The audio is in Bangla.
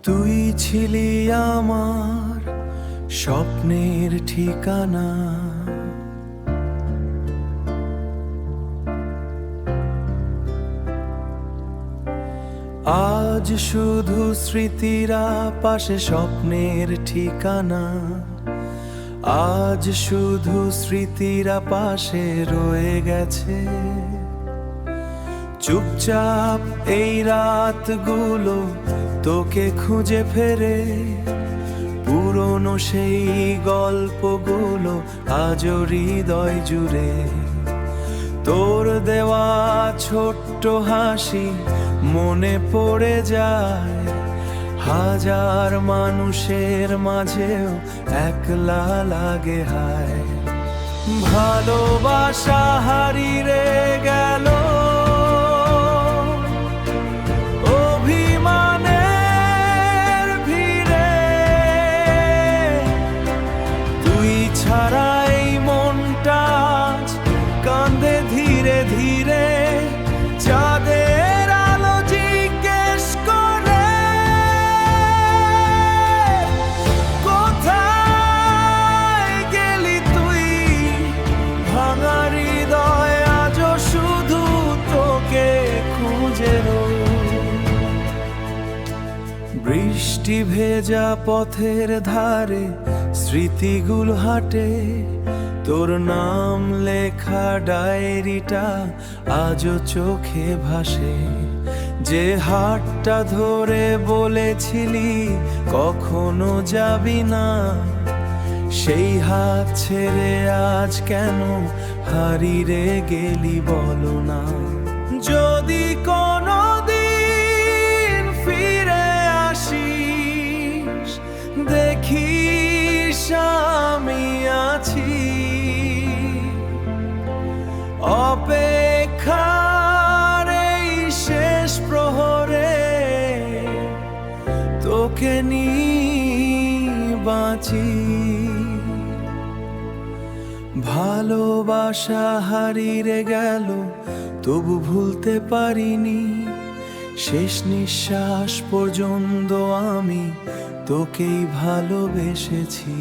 তুই ছিলি আমার স্বপ্নের ঠিকানা, আজ শুধু স্মৃতিরা পাশে স্বপ্নের ঠিকানা। আজ শুধু স্মৃতিরা পাশে রয়ে গেছে। চুপচাপ এই রাতগুলো তোকে খুঁজে ফেরে, পুরনো সেই গল্পগুলো আজও হৃদয় জুড়ে। তোর দেওয়া ছোট্ট হাসি মনে পড়ে যায়, হাজার মানুষের মাঝেও একলা লাগে হায়। ভালোবাসা হারিয়ে গেল অভিমানের ভিড়ে, তুই ছাড়া এই মনটা আজ কান্দে ধীরে ধীরে। চাঁদের আলো জিজ্ঞেস করে কোথায় গেলি তুই, ভাঙা হৃদয় আজও শুধু তোকে খুঁজে রই। বৃষ্টি ভেজা পথের ধারে স্মৃতিগুলো হাঁটে, তোর নাম লেখা ডায়েরিটা আজও চোখে ভাসে। যে হাতটা ধরে বলেছিলি কখনো যাবি না, সেই হাত ছেড়ে আজ কেন হারিয়ে গেলি বলো না। যদি কোনো দিন ফিরে আসিস, দেখিস আমি আছি অপেক্ষার এই শেষ প্রহরে, তোকে নিয়ে বাঁচি। ভালোবাসা হারিয়ে গেল তবু ভুলতে পারিনি, শেষ নিঃশ্বাস পর্যন্ত আমি তোকেই ভালোবেসেছি।